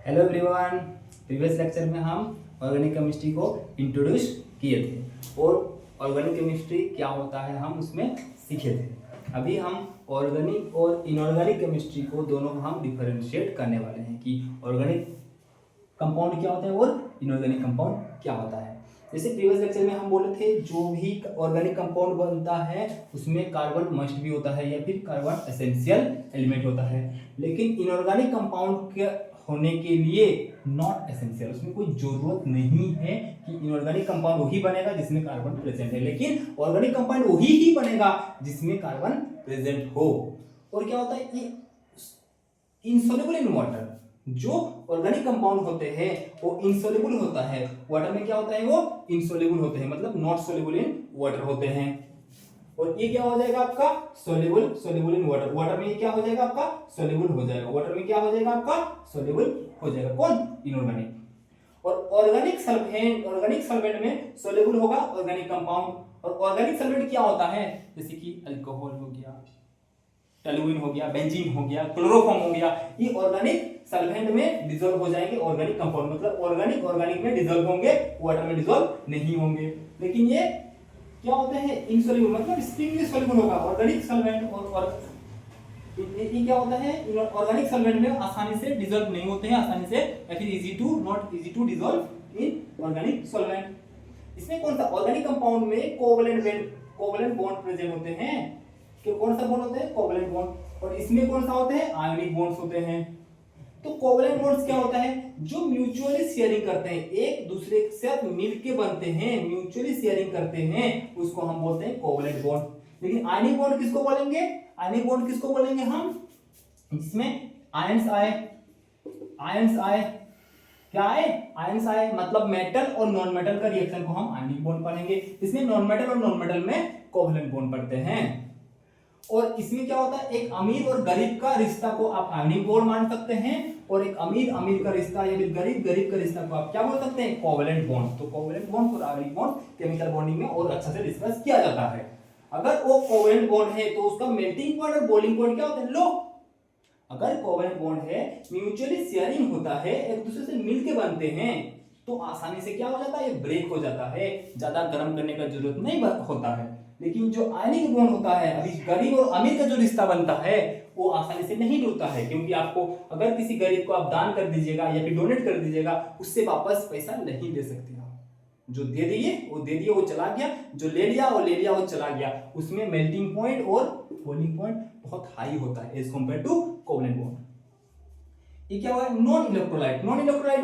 Hello everyone. Previous lecture में हम organic chemistry को इंट्रोड्यूस किए थे और ऑर्गेनिक केमिस्ट्री क्या होता है हम उसमें सीखे थे। अभी हम ऑर्गेनिक और इनऑर्गेनिक केमिस्ट्री को दोनों को हम डिफरेंशिएट करने वाले हैं कि ऑर्गेनिक कंपाउंड क्या होता है और इनऑर्गेनिक कंपाउंड क्या होता है। जैसे प्रीवियस लेक्चर में हम बोले थे जो भी ऑर्गेनिक कंपाउंड बनता है उसमें कार्बन मस्ट भी होता है या फिर कार्बन एसेंशियल एलिमेंट होता है, लेकिन इनऑर्गेनिक कंपाउंड के होने के लिए नॉट एसेंशियल, उसमें कोई जरूरत नहीं है कि इनऑर्गेनिक कंपाउंड वही बनेगा जिसमें कार्बन प्रेजेंट है, लेकिन ऑर्गेनिक कंपाउंड वही ही बनेगा जिसमें कार्बन प्रेजेंट हो। और क्या होता है कि इनसॉल्युबल इन वाटर, जो ऑर्गेनिक कंपाउंड होते हैं वो इनसॉल्युबल होता है वाटर में, क्या होता है वो इनसॉल्युबल होते हैं, मतलब नॉट सॉल्युबल इन वाटर होते हैं। और ये क्या हो जाएगा आपका सॉल्युबल इन वाटर, वाटर में ये क्या हो जाएगा आपका सॉल्युबल हो जाएगा, वाटर में क्या हो जाएगा आपका सॉल्युबल हो जाएगा, कौन इनऑर्गेनिक। और ऑर्गेनिक सल्फेट में सॉल्युबल होगा ऑर्गेनिक कंपाउंड। और ऑर्गेनिक सल्फेट क्या होता है, जैसे कि अल्कोहल हो गया, टोलुइन हो गया, बेंजीन हो गया, क्लोरोफॉर्म हो गया, ये ऑर्गेनिक सल्फेंट में डिसॉल्व हो जाएंगे ऑर्गेनिक कंपाउंड, मतलब ऑर्गेनिक में डिसॉल्व होंगे, वाटर में डिसॉल्व नहीं होंगे। लेकिन ये क्या होते हैं इनसॉल्युबल, मतलब स्ट्रिंगली सॉल्युबल होगा ऑर्गेनिक सॉल्वेंट। और ये क्या होता है ऑर्गेनिक सॉल्वेंट में आसानी से डिसॉल्व नहीं होते हैं, आसानी से या फिर not easy to dissolve in organic solvent. इसमें कौन सा ऑर्गेनिक कंपाउंड में कोवलेंट बॉन्ड प्रेजेंट होते हैं, कि कौन सा बॉन्ड होते हैं कोवलेंट बॉन्ड। और इसमें कौन सा होते हैं आयनिक बॉन्ड्स होते हैं। तो कोवलेंट बॉन्ड्स क्या होता है, जो म्यूचुअली शेयरिंग करते हैं, एक दूसरे के साथ मिलके बनते हैं, म्यूचुअली शेयरिंग करते हैं, उसको हम बोलते हैं कोवलेंट बॉन्ड। लेकिन आयनिक बॉन्ड किसको बोलेंगे, आयनिक बॉन्ड किसको बोलेंगे हम, जिसमें आयंस आए, क्या है आयंस आए, मतलब मेटल और नॉन मेटल का रिएक्शन को हम आयनिक बॉन्ड पढ़ेंगे। इसमें नॉन मेटल और नॉन मेटल में कोवलेंट बॉन्ड पढ़ते हैं। और इसमें क्या होता है, एक अमीर और गरीब का रिश्ता को आप आयनिक बॉन्ड मान सकते हैं, और एक अमीर का रिश्ता या फिर गरीब का रिश्ता को आप क्या बोल सकते हैं कोवलेंट बॉन्ड। तो कोवलेंट बॉन्ड और आयनिक बॉन्ड केमिकल बॉन्डिंग में और अच्छा से डिस्कस किया जाता है। अगर वो कोवलेंट बॉन्ड है तो उसका मेल्टिंग पॉइंट और बॉइलिंग पॉइंट क्या होता है लो। अगर कोवलेंट बॉन्ड है, म्यूचुअली शेयरिंग होता है, एक दूसरे से मिलके बनते हैं, तो आसानी से क्या हो जाता है, ये ब्रेक हो जाता है, ज्यादा गर्म करने का जरूरत नहीं होता है। लेकिन जो आयनिक बॉन्ड होता है, अभी गरीब और अमीर का जो रिश्ता बनता है वो आसानी से नहीं टूटता है, क्योंकि आपको अगर किसी गरीब को आप दान कर दीजिएगा या फिर डोनेट कर दीजिएगा, उससे वापस पैसा नहीं ले सकते आप। जो दे दिए वो चला गया, जो ले लिया वो चला गया। उसमें मेल्टिंग पॉइंट और बॉइलिंग पॉइंट बहुत हाई होता है as compare to covalent bond. ये क्या हुआ नॉन इलेक्ट्रोलाइट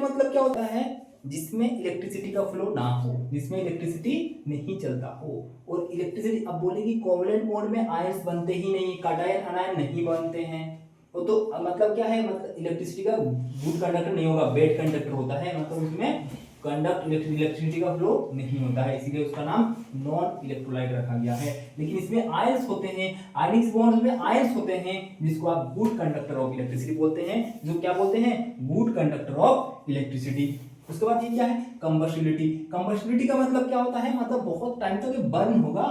मतलब क्या होता है, जिसमें इलेक्ट्रिसिटी का फ्लो ना हो, जिसमें इलेक्ट्रिसिटी नहीं चलता हो। और इलेक्ट्रिसिटी अब बोलेगी कोवलेंट बॉन्ड में आयंस बनते ही नहीं, कैटायन अनायन नहीं बनते हैं, वो तो मतलब क्या है, मतलब इलेक्ट्रिसिटी का गुड कंडक्टर नहीं होगा, बैड कंडक्टर होता है, मतलब उसमें इलेक्ट्रिसिटी का फ्लो नहीं होता है, इसीलिए उसका नाम नॉन इलेक्ट्रोलाइट रखा गया है। लेकिन इसमें आयंस होते हैं, आयनिक बॉन्ड्स में आयंस होते हैं, जिसको आप गुड कंडक्टर ऑफ इलेक्ट्रिसिटी बोलते हैं, जो क्या बोलते हैं गुड कंडक्टर ऑफ इलेक्ट्रिसिटी। उसके बाद ये क्या है कंबस्टिबिलिटी का मतलब क्या होता है, मतलब बहुत टाइम तक बर्न होगा,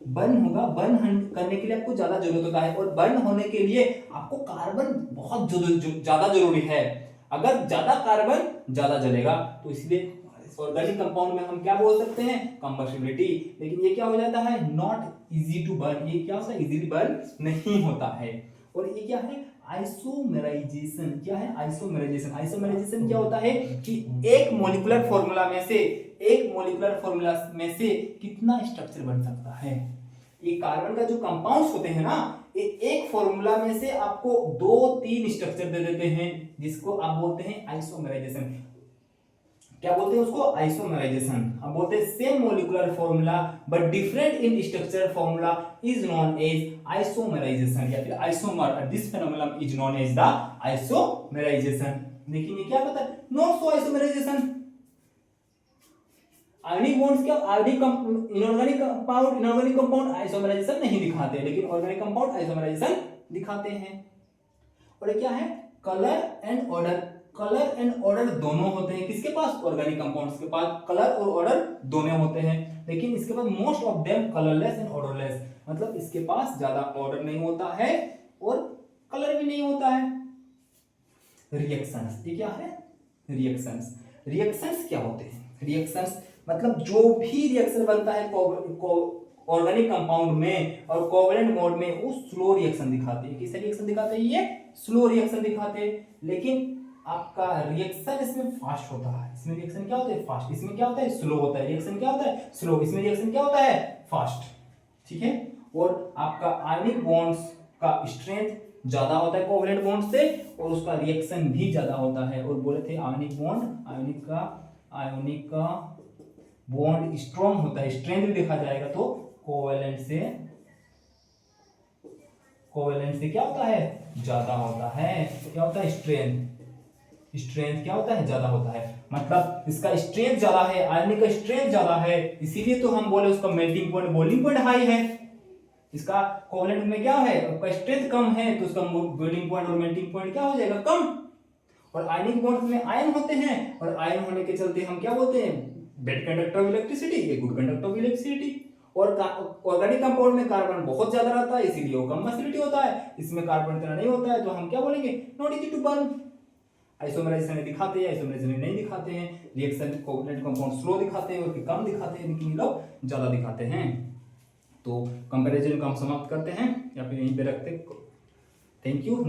बर्न करने के लिए आपको ज्यादा जरूरत होता है, और बर्न होने के लिए आपको कार्बन बहुत ज्यादा जरूरी है। अगर ज्यादा कार्बन ज्यादा जलेगा, तो इसलिए ऑर्गेनिक कंपाउंड में हम क्या बोल सकते हैं कंबस्टिबिलिटी। लेकिन ये क्या हो जाता है नॉट इजी टू बर्न, ये क्या होता है इजीली बर्न नहीं होता है। और ये क्या है आइसोमेराइजेशन, क्या है आइसोमेराइजेशन क्या होता है कि एक मॉलिक्यूलर फार्मूला में से कितना स्ट्रक्चर बन सकता है। ये कार्बन का जो कंपाउंड्स होते हैं ना, ये एक फार्मूला में से आपको 2-3 स्ट्रक्चर दे देते हैं, जिसको आप बोलते हैं आइसोमेराइजेशन। क्या बोलते हैं उसको आइसोमेराइजेशन। हम बोलते हैं same molecular formula but different in structure formula is known as isomerisation, या फिर isomer, this phenomenon is known as the isomerisation. लेकिन ये क्या कहता है not so isomerisation. Ionic bonds क्या इनऑर्गेनिक कंपाउंड आइसोमेराइजेशन नहीं दिखाते, लेकिन ऑर्गेनिक कंपाउंड आइसोमेराइजेशन दिखाते हैं। और ये क्या है कलर एंड ऑर्डर दोनों होते हैं, किसके पास ऑर्गेनिक कंपाउंड्स के पास कलर और ऑर्डर दोनों होते हैं, लेकिन इसके पास most of them colourless and odourless, मतलब इसके पास ज्यादा ऑर्डर नहीं होता है और कलर भी नहीं होता है। रिएक्शंस ये क्या है रिएक्शंस। रिएक्शंस क्या होते हैं? रिएक्शंस मतलब जो भी रिएक्शन बनता है ऑर्गेनिक कंपाउंड में और कोवैलेंट मोड में, वो स्लो रिएक्शन दिखाते हैं। किस रिएक्शन दिखाते हैं? ये स्लो रिएक्शन दिखाते हैं। लेकिन आपका रिएक्शन इसमें फास्ट होता है। इसमें रिएक्शन क्या होता है? फास्ट। इसमें क्या होता है? स्लो होता है। रिएक्शन क्या होता है? स्लो। इसमें रिएक्शन क्या होता है? फास्ट। ठीक है। और आपका आयनिक बॉन्ड्स का स्ट्रेंथ ज्यादा होता है कोवैलेंट बॉन्ड से, और उसका रिएक्शन भी ज्यादा होता है। और बोले थे आयनिक का बॉन्ड स्ट्रॉन्ग होता है, स्ट्रेंथ भी देखा जाएगा तो कोवैलेंट से क्या होता है? ज्यादा होता है। क्या होता है? स्ट्रेंथ क्या होता है? ज्यादा होता है। मतलब इसका स्ट्रेंथ ज्यादा है, आयनिक का स्ट्रेंथ ज्यादा है, इसीलिए तो हम बोले उसका melting point boiling point high है। इसका कोवैलेंट में क्या है? आपका स्ट्रेंथ कम है तो उसका बॉइलिंग पॉइंट और मेल्टिंग पॉइंट क्या हो जाएगा? कम। और आयनिक बॉन्ड्स में आयन होते हैं, और आयन होने के चलते हम क्या बोलते हैं? बैड कंडक्टर ऑफ इलेक्ट्रिसिटी, ये गुड कंडक्टर ऑफ इलेक्ट्रिसिटी। और ऑर्गेनिक कंपाउंड में कार्बन बहुत ज्यादा रहता है, इसीलिए वो कम एसिडिटी होता है। इसमें कार्बन इतना नहीं होता है, तो हम क्या बोलेंगे? Not easy to burn. Isomerisation दिखाते हैं, आइसोमराइजेशन नहीं दिखाते हैं। रिएक्शन कोवैलेंट कंपाउंड स्लो दिखाते हैं और कम दिखाते हैं, लेकिन ये लोग ज्यादा दिखाते हैं। तो कंपैरिजन को हम समाप्त करते हैं या फिर यहीं पे रखते। Thank you.